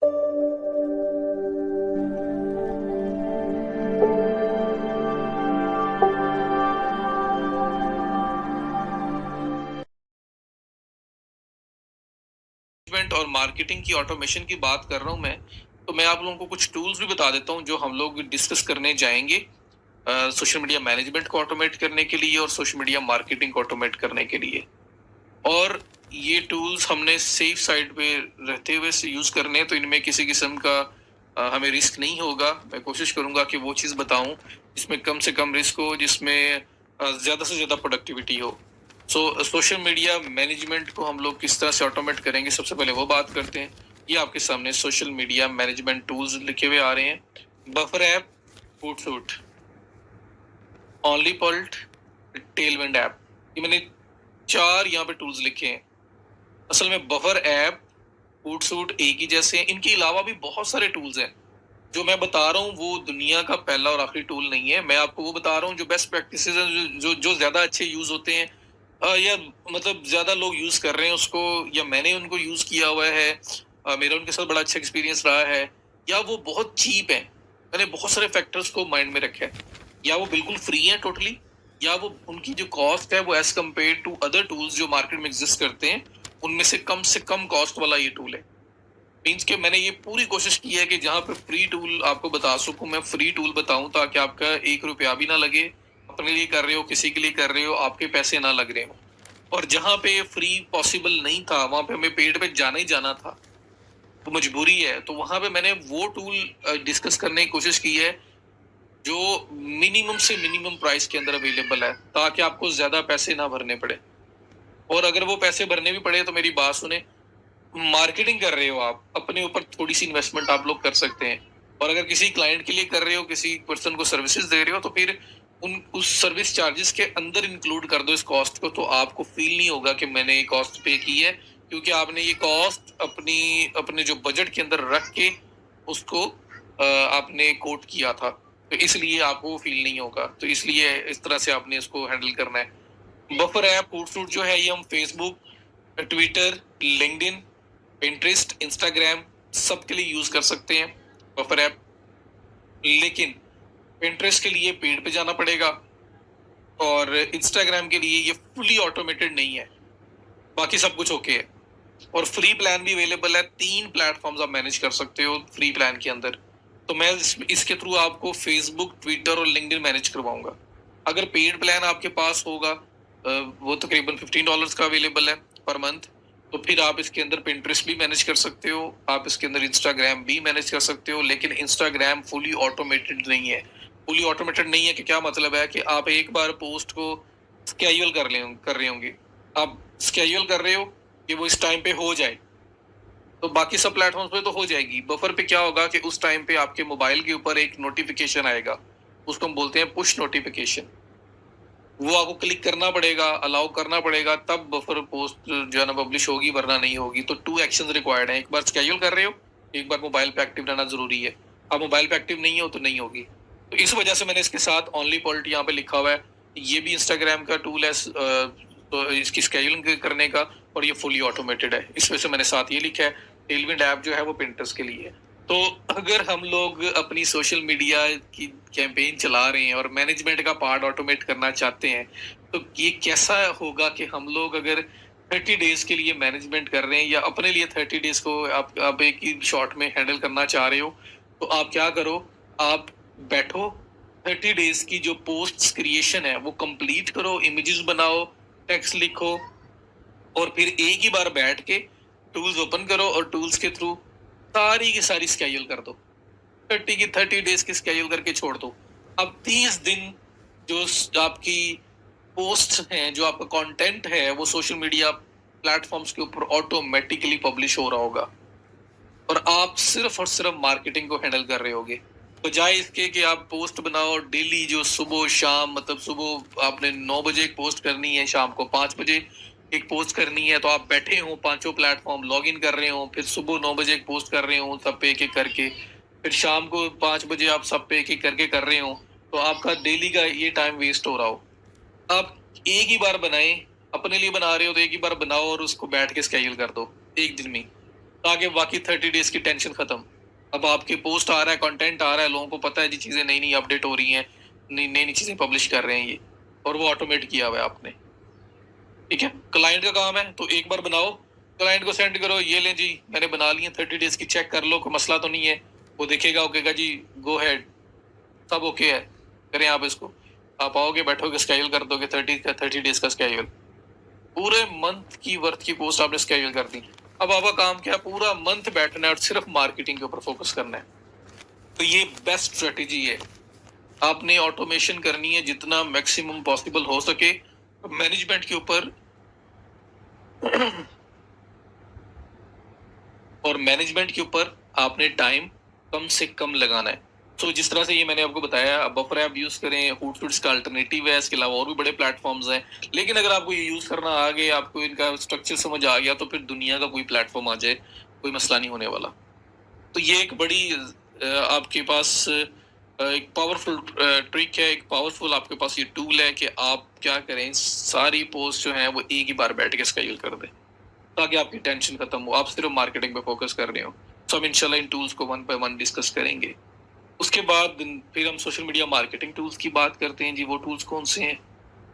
और मार्केटिंग की ऑटोमेशन की बात कर रहा हूँ मैं, तो मैं आप लोगों को कुछ टूल्स भी बता देता हूँ जो हम लोग डिस्कस करने जाएँगे सोशल मीडिया मैनेजमेंट को ऑटोमेट करने के लिए और सोशल मीडिया मार्केटिंग को ऑटोमेट करने के लिए। और ये टूल्स हमने सेफ साइड पे रहते हुए से यूज़ करने हैं, तो इनमें किसी किस्म का हमें रिस्क नहीं होगा। मैं कोशिश करूँगा कि वो चीज़ बताऊँ जिसमें कम से कम रिस्क हो, जिसमें ज़्यादा से ज़्यादा प्रोडक्टिविटी हो। सोशल मीडिया मैनेजमेंट को हम लोग किस तरह से ऑटोमेट करेंगे, सबसे पहले वो बात करते हैं। ये आपके सामने सोशल मीडिया मैनेजमेंट टूल्स लिखे हुए आ रहे हैं। बफर ऐप, होotsuite, ओनली पल्ट, टेलविंड ऐप। ये मैंने 4 यहाँ पे टूल्स लिखे हैं। असल में बफर ऐप, होotsuite एक ही जैसे हैं। इनके अलावा भी बहुत सारे टूल्स हैं। जो मैं बता रहा हूँ वो दुनिया का पहला और आखिरी टूल नहीं है। मैं आपको वो बता रहा हूँ जो बेस्ट प्रैक्टिसेस हैं, जो ज़्यादा अच्छे यूज़ होते हैं, या मतलब ज़्यादा लोग यूज़ कर रहे हैं उसको, या मैंने उनको यूज़ किया हुआ है। मेरा उनके साथ बड़ा अच्छा एक्सपीरियंस रहा है, या वो बहुत चीप हैं। मैंने बहुत सारे फैक्टर्स को माइंड में रखा है। या वो बिल्कुल फ्री हैं टोटली, या वो उनकी जो कॉस्ट है वो as compare to other tools जो मार्केट में एग्ज़िस्ट करते हैं, उनमें से कम कॉस्ट वाला ये टूल है। मीन्स कि मैंने ये पूरी कोशिश की है कि जहाँ पे फ्री टूल आपको बता सकूं, मैं फ्री टूल बताऊं ताकि आपका 1 रुपया भी ना लगे। अपने लिए कर रहे हो, किसी के लिए कर रहे हो, आपके पैसे ना लग रहे हो। और जहाँ पे फ्री पॉसिबल नहीं था, वहां पे हमें पेड पे जाना ही जाना था, तो मजबूरी है, तो वहां पे मैंने वो टूल डिस्कस करने की कोशिश की है जो मिनिमम से मिनिमम प्राइस के अंदर अवेलेबल है, ताकि आपको ज्यादा पैसे ना भरने पड़े। और अगर वो पैसे भरने भी पड़े तो मेरी बात सुने, मार्केटिंग कर रहे हो आप, अपने ऊपर थोड़ी सी इन्वेस्टमेंट आप लोग कर सकते हैं। और अगर किसी क्लाइंट के लिए कर रहे हो, किसी पर्सन को सर्विसेज दे रहे हो, तो फिर उस सर्विस चार्जेस के अंदर इंक्लूड कर दो इस कॉस्ट को, तो आपको फील नहीं होगा कि मैंने ये कॉस्ट पे की है, क्योंकि आपने ये कॉस्ट अपने जो बजट के अंदर रख के उसको आपने कोट किया था, तो इसलिए आपको फील नहीं होगा। तो इसलिए इस तरह से आपने इसको हैंडल करना है। बफर ऐप, होotsuite जो है, ये हम Facebook, Twitter, LinkedIn, Pinterest, Instagram सबके लिए यूज कर सकते हैं बफर ऐप। लेकिन पिंटरेस्ट के लिए पेड पे जाना पड़ेगा, और इंस्टाग्राम के लिए ये फुली ऑटोमेटेड नहीं है। बाकी सब कुछ ओके है। और फ्री प्लान भी अवेलेबल है। 3 प्लेटफॉर्म्स आप मैनेज कर सकते हो फ्री प्लान के अंदर। तो मैं इसके थ्रू आपको फेसबुक, ट्विटर और लिंक्डइन मैनेज करवाऊंगा। अगर पेड प्लान आपके पास होगा, वो तकरीबन $15 का अवेलेबल है पर मंथ, तो फिर आप इसके अंदर पिंटरेस्ट भी मैनेज कर सकते हो, आप इसके अंदर इंस्टाग्राम भी मैनेज कर सकते हो। लेकिन इंस्टाग्राम फुली ऑटोमेटेड नहीं है। फुली ऑटोमेटेड नहीं है कि क्या मतलब है कि आप एक बार पोस्ट को स्केड्यूल कर रहे होंगे, आप स्केड्यूल कर रहे हो कि वो इस टाइम पे हो जाए, तो बाकी सब प्लेटफॉर्म्स पे तो हो जाएगी। बफर पे क्या होगा कि उस टाइम पे आपके मोबाइल के ऊपर एक नोटिफिकेशन आएगा, उसको हम बोलते हैं पुश नोटिफिकेशन। वो आपको क्लिक करना पड़ेगा, अलाउ करना पड़ेगा, तब बफर पोस्ट जो है ना पब्लिश होगी, वरना नहीं होगी। तो 2 एक्शंस रिक्वायर्ड हैं। एक बार स्केड्यूल कर रहे हो, एक बार मोबाइल पे एक्टिव रहना जरूरी है। आप मोबाइल पे एक्टिव नहीं हो तो नहीं होगी। तो इस वजह से मैंने इसके साथ ओनली पॉलिट यहाँ पे लिखा हुआ है। ये भी इंस्टाग्राम का टूल है, तो इसकी स्केड्यूलिंग करने का, और ये फुली ऑटोमेटेड है। इस वजह से मैंने साथ ये लिखा है। टेलविंड ऐप जो है वो पिंटरेस्ट के लिए है। तो अगर हम लोग अपनी सोशल मीडिया की कैंपेन चला रहे हैं और मैनेजमेंट का पार्ट ऑटोमेट करना चाहते हैं, तो ये कैसा होगा कि हम लोग अगर 30 डेज के लिए मैनेजमेंट कर रहे हैं, या अपने लिए 30 डेज को आप एक ही शॉट में हैंडल करना चाह रहे हो, तो आप क्या करो, आप बैठो, 30 डेज की जो पोस्ट क्रिएशन है वो कंप्लीट करो, इमेजेस बनाओ, टेक्स्ट लिखो, और फिर एक ही बार बैठ के टूल्स ओपन करो और टूल्स के थ्रू सारी की सारी स्केड्यूल कर दो। 30 डेज की स्केड्यूल करके छोड़ दो। अब 30 दिन जो आपकी पोस्ट हैं, जो आपका कंटेंट है, वो सोशल मीडिया प्लेटफॉर्म्स के ऊपर ऑटोमेटिकली पब्लिश हो रहा होगा, और आप सिर्फ और सिर्फ मार्केटिंग को हैंडल कर रहे होगे। बजाय इसके कि आप पोस्ट बनाओ डेली, जो सुबह शाम, मतलब सुबह आपने 9 बजे एक पोस्ट करनी है, शाम को 5 बजे एक पोस्ट करनी है, तो आप बैठे हो, पांचों प्लेटफॉर्म लॉग इन कर रहे हो, फिर सुबह 9 बजे एक पोस्ट कर रहे हो सब पे एक एक करके, फिर शाम को 5 बजे आप सब पे एक एक करके कर रहे हो, तो आपका डेली का ये टाइम वेस्ट हो रहा हो। आप एक ही बार बनाएं, अपने लिए बना रहे हो तो एक ही बार बनाओ और उसको बैठ के स्केड्यूल कर दो एक दिन में। ताकि बाकी 30 डेज की टेंशन खत्म। अब आपके पोस्ट आ रहा है, कंटेंट आ रहा है, लोगों को पता है जी चीजें नई नई अपडेट हो रही हैं, नई नई चीजें पब्लिश कर रहे हैं ये, और वो ऑटोमेट किया हुआ है आपने। ठीक है, क्लाइंट का काम है तो एक बार बनाओ, क्लाइंट को सेंड करो, ये लें जी मैंने बना लिए 30 डेज की, चेक कर लो कोई मसला तो नहीं है। वो देखेगा, ओकेगा जी गो हेड, सब ओके है, करें आप इसको। आप आओगे, बैठोगे, स्केड्यूल कर दोगे 30 डेज का स्केड्यूल, पूरे मंथ की वर्थ की पोस्ट आपने स्केड्यूल कर दी। अब आपका काम क्या, पूरा मंथ बैठना है और सिर्फ मार्केटिंग के ऊपर फोकस करना है। तो ये बेस्ट स्ट्रेटेजी है। आपने ऑटोमेशन करनी है जितना मैक्सिमम पॉसिबल हो सके मैनेजमेंट के ऊपर और मैनेजमेंट के ऊपर आपने टाइम कम से कम लगाना है। तो जिस तरह से ये मैंने आपको बताया, बफर ऐप यूज करें, हूटसुट्स का अल्टरनेटिव है, इसके अलावा और भी बड़े प्लेटफॉर्म्स हैं। लेकिन अगर आपको ये यूज करना आ गया, आपको इनका स्ट्रक्चर समझ आ गया, तो फिर दुनिया का कोई प्लेटफॉर्म आ जाए, कोई मसला नहीं होने वाला। तो ये एक बड़ी आपके पास एक पावरफुल ट्रिक है, एक पावरफुल आपके पास ये टूल है कि आप क्या करें, सारी पोस्ट जो है वो एक ही बार बैठ के स्केड्यूल कर दें, ताकि आपकी टेंशन खत्म हो, आप सिर्फ मार्केटिंग पे फोकस कर रहे हो। तो हम इंशाल्लाह इन टूल्स को वन बाय वन डिस्कस करेंगे। उसके बाद फिर हम सोशल मीडिया मार्केटिंग टूल्स की बात करते हैं जी। वो टूल्स कौन से हैं?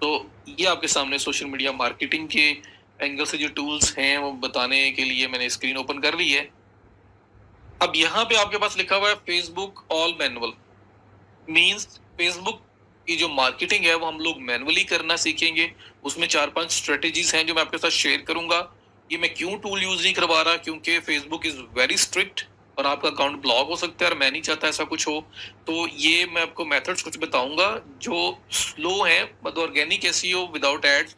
तो ये आपके सामने सोशल मीडिया मार्केटिंग के एंगल से जो टूल्स हैं वो बताने के लिए मैंने स्क्रीन ओपन कर ली है। अब यहाँ पे आपके पास लिखा हुआ है Facebook all manual, means Facebook की जो मार्केटिंग है वो हम लोग मैनुअली करना सीखेंगे। उसमें 4-5 स्ट्रेटेजीज हैं जो मैं आपके साथ शेयर करूंगा। ये मैं क्यों टूल यूज नहीं करवा रहा, क्योंकि फेसबुक इज वेरी स्ट्रिक्ट और आपका अकाउंट ब्लॉक हो सकता है, और मैं नहीं चाहता ऐसा कुछ हो। तो ये मैं आपको मेथड्स कुछ बताऊंगा जो स्लो है, मतलब ऑर्गेनिक एसईओ विदाउट एड्स,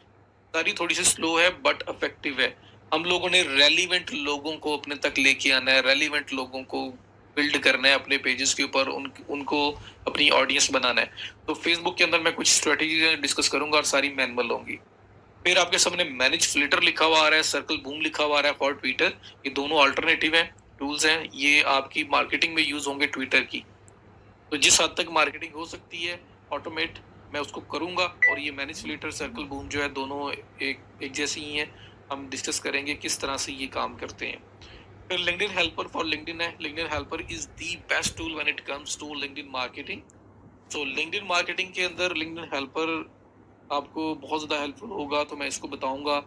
सारी थोड़ी सी स्लो है बट इफेक्टिव है। हम लोगों ने रेलिवेंट लोगों को अपने तक लेके आना है, रेलिवेंट लोगों को बिल्ड करना है अपने पेजेस के ऊपर, उनको अपनी ऑडियंस बनाना है। तो फेसबुक के अंदर मैं कुछ स्ट्रेटेजी डिस्कस करूंगा और सारी मैनुअल होंगी। फिर आपके सामने मैनेज फिल्टर लिखा हुआ आ रहा है, सर्कल बूम लिखा हुआ आ रहा है फॉर ट्विटर। ये दोनों अल्टरनेटिव हैं, टूल्स हैं, ये आपकी मार्केटिंग में यूज होंगे ट्विटर की। तो जिस हद तक मार्केटिंग हो सकती है ऑटोमेट, मैं उसको करूंगा। और ये मैनेज फिल्टर, सर्कल बूम जो है, दोनों एक जैसी ही हैं। हम डिस्कस करेंगे किस तरह से ये काम करते हैं। फिर लिंक्डइन हेल्पर फॉर लिंक्डइन है। LinkedIn helper is the best tool when it comes to LinkedIn marketing. So LinkedIn marketing के अंदर लिंक्डइन हेल्पर आपको बहुत ज़्यादा हेल्पफुल होगा। तो मैं इसको बताऊंगा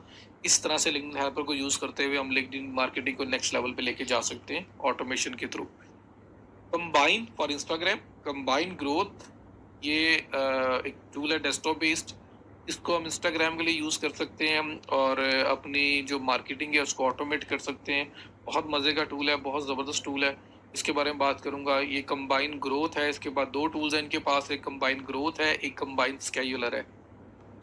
इस तरह से लिंक्डइन हेल्पर को यूज़ करते हुए हम लिंक्डइन मार्केटिंग को नेक्स्ट लेवल पे लेके जा सकते हैं ऑटोमेशन के through. Combine for Instagram, combine growth, ये एक टूल है डेस्कटॉप बेस्ड। इसको हम इंस्टाग्राम के लिए यूज़ कर सकते हैं और अपनी जो मार्केटिंग है उसको ऑटोमेट कर सकते हैं। बहुत मज़े का टूल है, बहुत ज़बरदस्त टूल है, इसके बारे में बात करूंगा। ये कंबाइन ग्रोथ है। इसके बाद 2 टूल्स हैं इनके पास, एक कंबाइन ग्रोथ है, एक कंबाइन स्केड्यूलर है।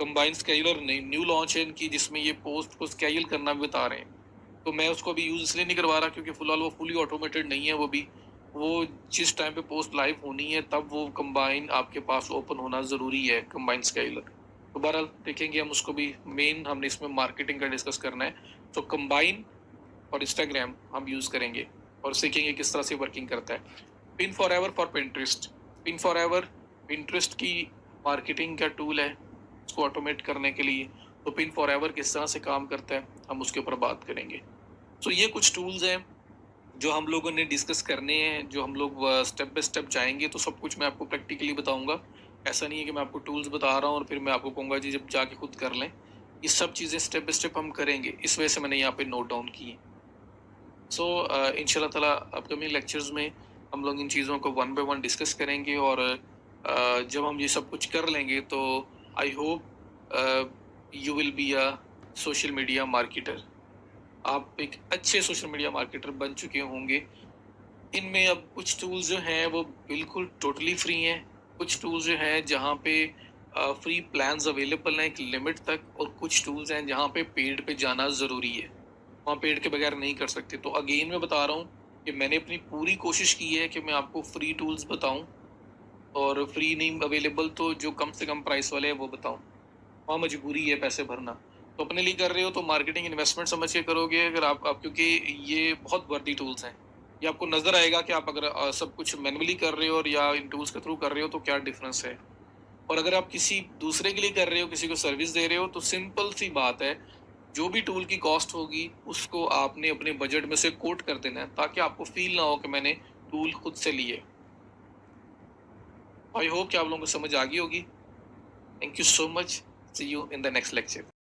कंबाइन स्केड्यूलर न्यू लॉन्च है इनकी, जिसमें ये पोस्ट को स्केड्यूल करना भी बता रहे हैं। तो मैं उसको अभी यूज़ इसलिए नहीं करवा रहा क्योंकि फिलहाल वो फुली ऑटोमेटेड नहीं है। वो जिस टाइम पे पोस्ट लाइव होनी है तब वो कंबाइन आपके पास ओपन होना ज़रूरी है, कंबाइन स्केड्यूलर। तो बहरहाल देखेंगे हम उसको भी। मेन हमने इसमें मार्केटिंग का डिस्कस करना है। तो कंबाइन और इंस्टाग्राम हम यूज़ करेंगे और सीखेंगे किस तरह से वर्किंग करता है। Pin for ever for Pinterest. Pin for ever Pinterest की मार्केटिंग का टूल है, उसको ऑटोमेट करने के लिए। तो पिन फॉर एवर किस तरह से काम करता है हम उसके ऊपर बात करेंगे। तो ये कुछ टूल्स हैं जो हम लोगों ने डिस्कस करने हैं, जो हम लोग स्टेप बाय स्टेप जाएंगे। तो सब कुछ मैं आपको प्रैक्टिकली बताऊंगा। ऐसा नहीं है कि मैं आपको टूल्स बता रहा हूँ और फिर मैं आपको कहूँगा जी जब जाके खुद कर लें। ये सब चीज़ें स्टेप बाय स्टेप हम करेंगे, इस वजह से मैंने यहाँ पे नोट डाउन की है। सो इंशाल्लाह ताला अपकमिंग लेक्चर्स में हम लोग इन चीज़ों को वन बाय वन डिस्कस करेंगे। और जब हम ये सब कुछ कर लेंगे तो I hope you will be a social media marketer. आप एक अच्छे सोशल मीडिया मार्केटर बन चुके होंगे। इनमें अब कुछ टूल्स जो हैं वो बिल्कुल टोटली फ्री हैं, कुछ टूल्स जो हैं जहाँ पे फ्री प्लान्स अवेलेबल हैं एक लिमिट तक, और कुछ टूल्स हैं जहाँ पे पेड पे जाना ज़रूरी है, वहाँ पेड के बगैर नहीं कर सकते। तो अगेन मैं बता रहा हूँ कि मैंने अपनी पूरी कोशिश की है कि मैं आपको फ्री टूल्स बताऊँ, और फ्री नहीं अवेलेबल तो जो कम से कम प्राइस वाले हैं वो बताऊँ। वहाँ मजबूरी है पैसे भरना। तो अपने लिए कर रहे हो तो मार्केटिंग इन्वेस्टमेंट समझ के करोगे। अगर आप क्योंकि ये बहुत वर्दी टूल्स हैं, ये आपको नज़र आएगा कि आप अगर सब कुछ मैनुअली कर रहे हो और या इन टूल्स के थ्रू कर रहे हो तो क्या डिफरेंस है। और अगर आप किसी दूसरे के लिए कर रहे हो, किसी को सर्विस दे रहे हो, तो सिंपल सी बात है, जो भी टूल की कॉस्ट होगी उसको आपने अपने बजट में से कोट कर देना है, ताकि आपको फील ना हो कि मैंने टूल खुद से लिए। आई होप कि आप लोगों को समझ आ गई होगी। Thank you so much. See you in the next lecture.